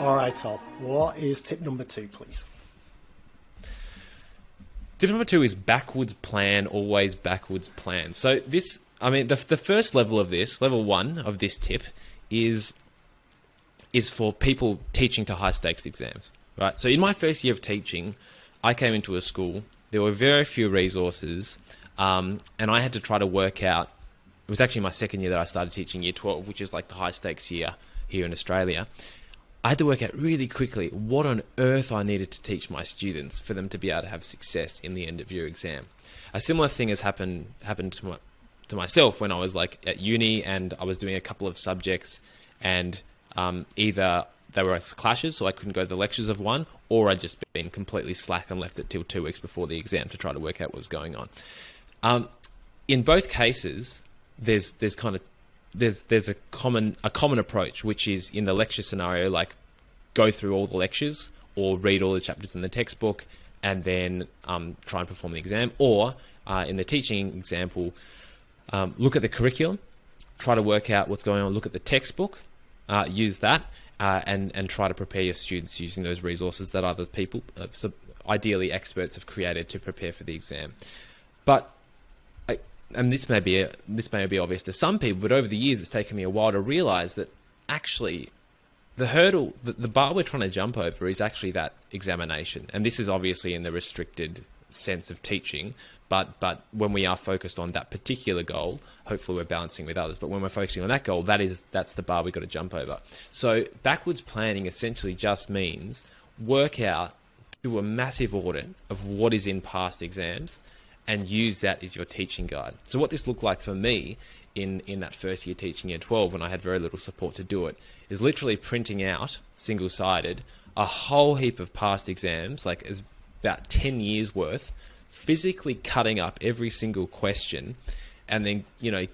All right, Tom. What is tip number 2, please? Tip number 2 is backwards plan, always backwards plan. So this, I mean, the first level of this, level 1 of this tip is for people teaching to high stakes exams, right? So in my first year of teaching, I came into a school, there were very few resources, and I had to try to work out, it was actually my second year that I started teaching year 12, which is like the high stakes year here in Australia. I had to work out really quickly what on earth I needed to teach my students for them to be able to have success in the end of year exam. A similar thing has happened to myself when I was like at uni and I was doing a couple of subjects and either they were clashes, so I couldn't go to the lectures of one, or I'd just been completely slack and left it till 2 weeks before the exam to try to work out what was going on. In both cases, there's a common approach, which is in the lecture scenario, like go through all the lectures or read all the chapters in the textbook and then try and perform the exam. Or in the teaching example, look at the curriculum, try to work out what's going on, look at the textbook, use that, and try to prepare your students using those resources that other people, ideally experts, have created to prepare for the exam. But and this may be obvious to some people, but over the years it's taken me a while to realize that actually the hurdle, the bar we're trying to jump over is actually that examination. And this is obviously in the restricted sense of teaching, but when we are focused on that particular goal, hopefully we're balancing with others. But when we're focusing on that goal, that's the bar we've got to jump over. So backwards planning essentially just means work out, do a massive audit of what is in past exams, and use that as your teaching guide. So what this looked like for me in that first year teaching year 12, when I had very little support to do it, is literally printing out, single-sided, a whole heap of past exams, like as about 10 years worth, physically cutting up every single question, and then,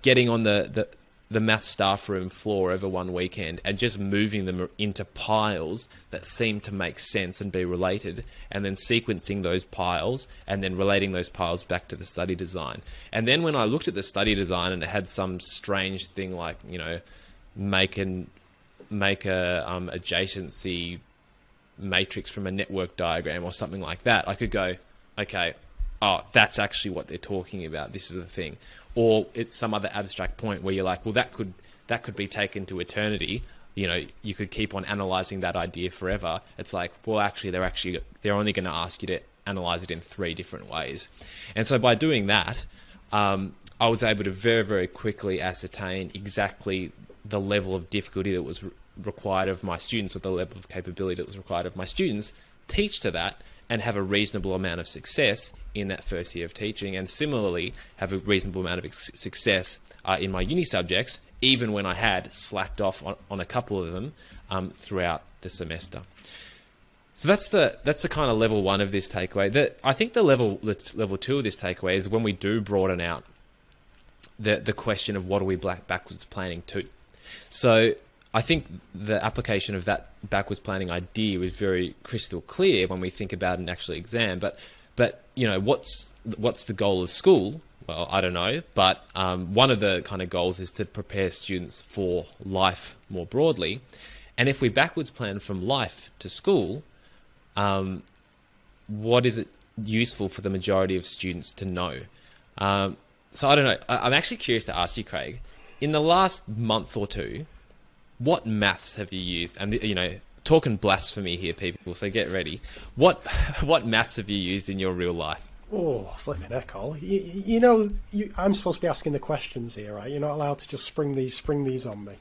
getting on the math staff room floor over one weekend and just moving them into piles that seem to make sense and be related, and then sequencing those piles and then relating those piles back to the study design. And then when I looked at the study design and it had some strange thing like, make a adjacency matrix from a network diagram or something like that, I could go, okay, oh, that's actually what they're talking about. This is the thing. Or it's some other abstract point where you're like, well, that could be taken to eternity. You could keep on analyzing that idea forever. It's like, well, actually, they're only going to ask you to analyze it in 3 different ways. And so by doing that, I was able to very, very quickly ascertain exactly the level of difficulty that was required of my students, or the level of capability that was required of my students, teach to that, and have a reasonable amount of success in that first year of teaching, and similarly have a reasonable amount of success in my uni subjects, even when I had slacked off on a couple of them throughout the semester. So that's the kind of level 1 of this takeaway. I think the level 2 of this takeaway is when we do broaden out the question of what are we backwards planning to. So I think the application of that backwards planning idea was very crystal clear when we think about an actual exam. But what's the goal of school? Well, I don't know. But one of the kind of goals is to prepare students for life more broadly. And if we backwards plan from life to school, what is it useful for the majority of students to know? So I don't know. I'm actually curious to ask you, Craig, in the last month or two, what maths have you used? And, talking blasphemy here, people, so get ready. What maths have you used in your real life? Oh, flipping heck, Ollie. I'm supposed to be asking the questions here, right? You're not allowed to just spring these on me.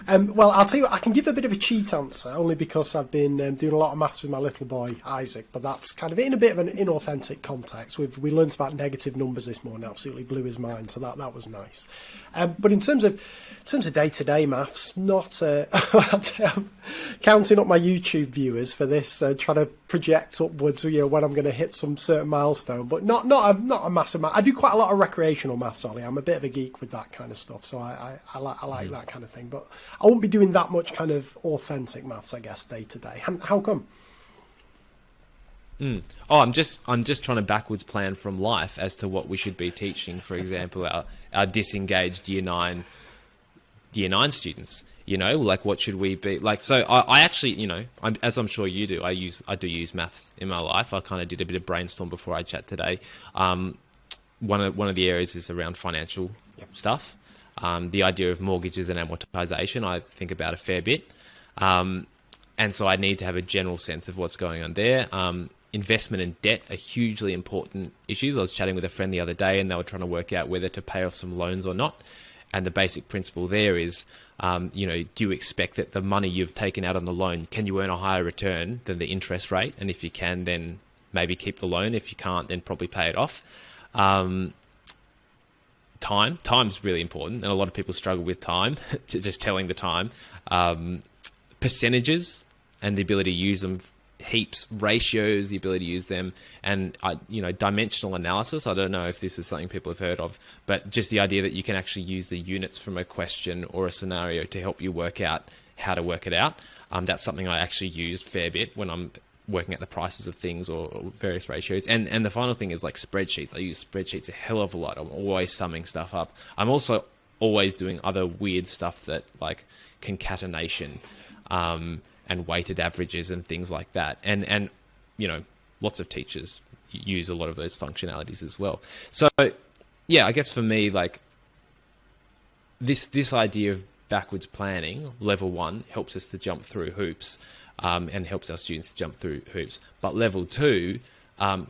Well, I'll tell you, I can give a bit of a cheat answer, only because I've been doing a lot of maths with my little boy, Isaac, but that's kind of in a bit of an inauthentic context. We learned about negative numbers this morning, absolutely blew his mind, so that was nice. But in terms of day-to-day maths, not counting up my YouTube viewers for this, trying to project upwards, when I'm going to hit some certain milestone, but not a massive math. I do quite a lot of recreational maths, Ollie. I'm a bit of a geek with that kind of stuff, so I like that kind of thing. But I won't be doing that much kind of authentic maths, I guess, day to day. How come? Oh, I'm just trying to backwards plan from life as to what we should be teaching. For example, our disengaged year 9 year 9 students. Like what should we be like? So I actually, as I'm sure you do, I do use maths in my life. I kind of did a bit of brainstorm before I chat today. One of the areas is around financial stuff. The idea of mortgages and amortization, I think about a fair bit. And so I need to have a general sense of what's going on there. Investment and debt are hugely important issues. I was chatting with a friend the other day and they were trying to work out whether to pay off some loans or not. And the basic principle there is, do you expect that the money you've taken out on the loan, can you earn a higher return than the interest rate? And if you can, then maybe keep the loan. If you can't, then probably pay it off. Time's really important. And a lot of people struggle with time, just telling the time. Percentages and the ability to use them, heaps, ratios, the ability to use them, and dimensional analysis. I don't know if this is something people have heard of, but just the idea that you can actually use the units from a question or a scenario to help you work out how to work it out. That's something I actually used a fair bit when I'm working at the prices of things or various ratios. And the final thing is like spreadsheets. I use spreadsheets a hell of a lot. I'm always summing stuff up. I'm also always doing other weird stuff that like concatenation, and weighted averages and things like that. And lots of teachers use a lot of those functionalities as well. So yeah, I guess for me, like this idea of backwards planning, level 1, helps us to jump through hoops, and helps our students to jump through hoops. But level 2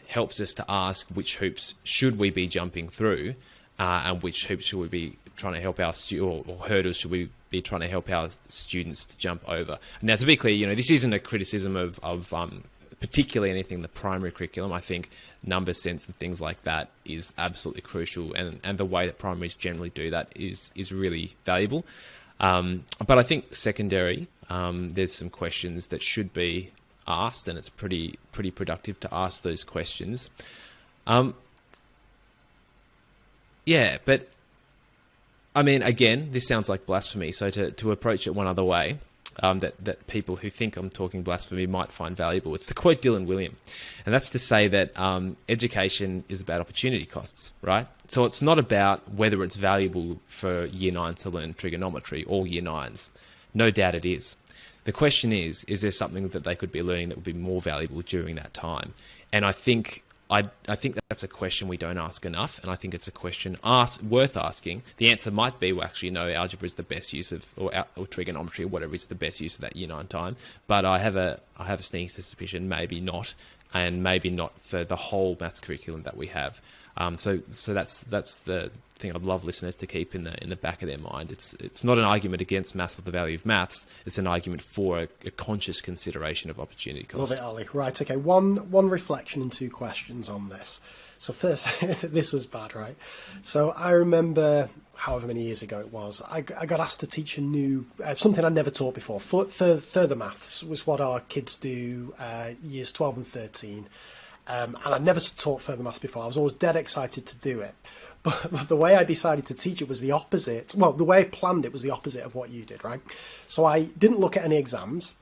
helps us to ask which hoops should we be jumping through, and which hoops should we be trying to help our or hurdles should we be trying to help our students to jump over. Now, to be clear, this isn't a criticism of particularly anything in the primary curriculum. I think number sense and things like that is absolutely crucial, and the way that primaries generally do that is really valuable. But I think secondary, there's some questions that should be asked, and it's pretty productive to ask those questions. Yeah, but I mean, again, this sounds like blasphemy. So to approach it one other way, that people who think I'm talking blasphemy might find valuable, it's to quote Dylan William. And that's to say that education is about opportunity costs, right? So it's not about whether it's valuable for year 9 to learn trigonometry or year 9s. No doubt it is. The question is there something that they could be learning that would be more valuable during that time? And I think that's a question we don't ask enough, and I think it's a question worth asking. The answer might be, well, actually, no, algebra is the best use of, or trigonometry, or whatever is the best use of that year 9 time. But I have a sneaking suspicion, maybe not, and maybe not for the whole maths curriculum that we have. So that's the thing I'd love listeners to keep in the back of their mind. It's not an argument against maths or the value of maths. It's an argument for a conscious consideration of opportunity cost. Love it, Ollie. Right, okay. One reflection and 2 questions on this. So first, this was bad, right? So I remember, however many years ago it was, I got asked to teach a new, something I'd never taught before. Further maths was what our kids do, years 12 and 13. And I'd never taught further maths before. I was always dead excited to do it. But the way I decided to teach it was the opposite. Well, the way I planned it was the opposite of what you did, right? So I didn't look at any exams.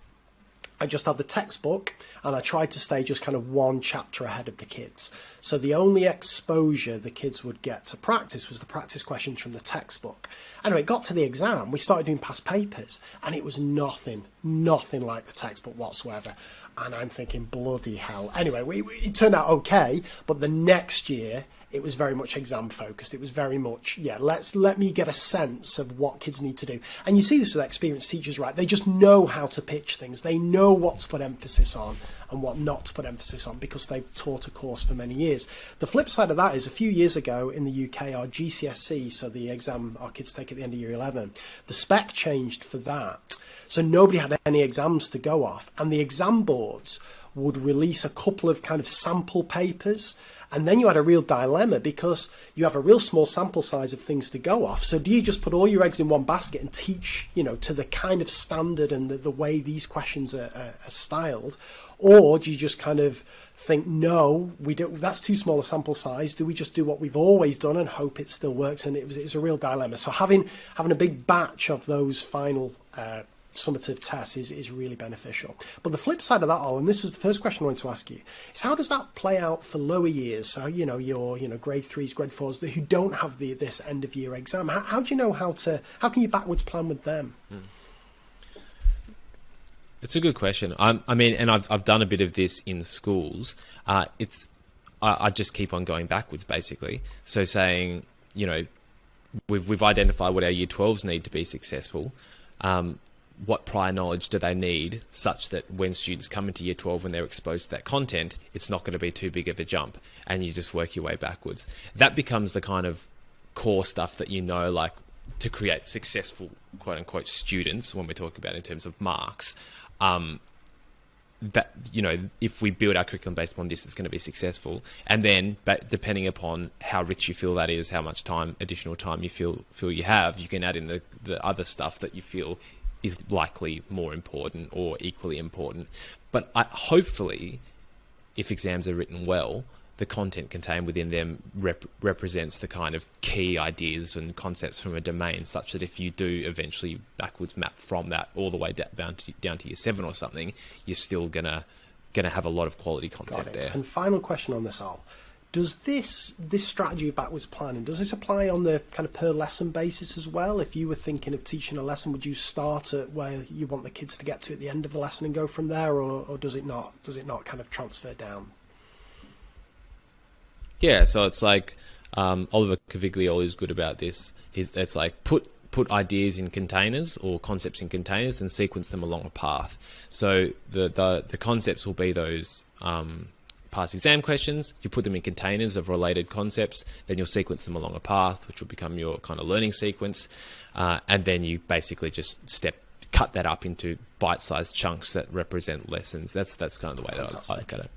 I just had the textbook, and I tried to stay just kind of one chapter ahead of the kids. So the only exposure the kids would get to practice was the practice questions from the textbook. Anyway, it got to the exam, we started doing past papers, and it was nothing like the textbook whatsoever. And I'm thinking, bloody hell. Anyway, it turned out okay, but the next year, it was very much exam focused. It was very much, let me get a sense of what kids need to do. And you see this with experienced teachers, right? They just know how to pitch things. They know what to put emphasis on and what not to put emphasis on because they've taught a course for many years. The flip side of that is a few years ago in the UK, our GCSE, so the exam our kids take at the end of year 11, the spec changed for that. So nobody had any exams to go off, and the exam boards would release a couple of kind of sample papers. And then you had a real dilemma because you have a real small sample size of things to go off. So do you just put all your eggs in one basket and teach, to the kind of standard and the way these questions are styled? Or do you just kind of think, no, that's too small a sample size. Do we just do what we've always done and hope it still works? And it was a real dilemma. So having a big batch of those final summative tests is really beneficial. But the flip side of that, all, and this was the first question I wanted to ask you, is how does that play out for lower years? So, your grade 3s, grade 4s who don't have this end of year exam. How do you know how can you backwards plan with them? It's a good question. I mean, and I've done a bit of this in schools. I just keep on going backwards, basically. So saying, we've identified what our year 12s need to be successful. What prior knowledge do they need such that when students come into year 12, when they're exposed to that content, it's not going to be too big of a jump, and you just work your way backwards. That becomes the kind of core stuff that like to create successful, quote unquote, students when we're talking about in terms of marks. That, if we build our curriculum based upon this, it's going to be successful. And then, but depending upon how rich you feel that is, how much additional time you feel you have, you can add in the other stuff that you feel is likely more important or equally important. But hopefully, if exams are written well, the content contained within them represents the kind of key ideas and concepts from a domain, such that if you do eventually backwards map from that all the way down to year 7 or something, you're still gonna have a lot of quality content there. And final question on this, Al. Does this strategy of backwards planning, does this apply on the kind of per lesson basis as well? If you were thinking of teaching a lesson, would you start at where you want the kids to get to at the end of the lesson and go from there, or does it not? Does it not kind of transfer down? Yeah, so it's like Oliver Caviglioli is good about this. It's like put ideas in containers or concepts in containers and sequence them along a path. So the concepts will be those past exam questions. You put them in containers of related concepts, then you'll sequence them along a path, which will become your kind of learning sequence, and then you basically just cut that up into bite-sized chunks that represent lessons. That's kind of the way that I look at it.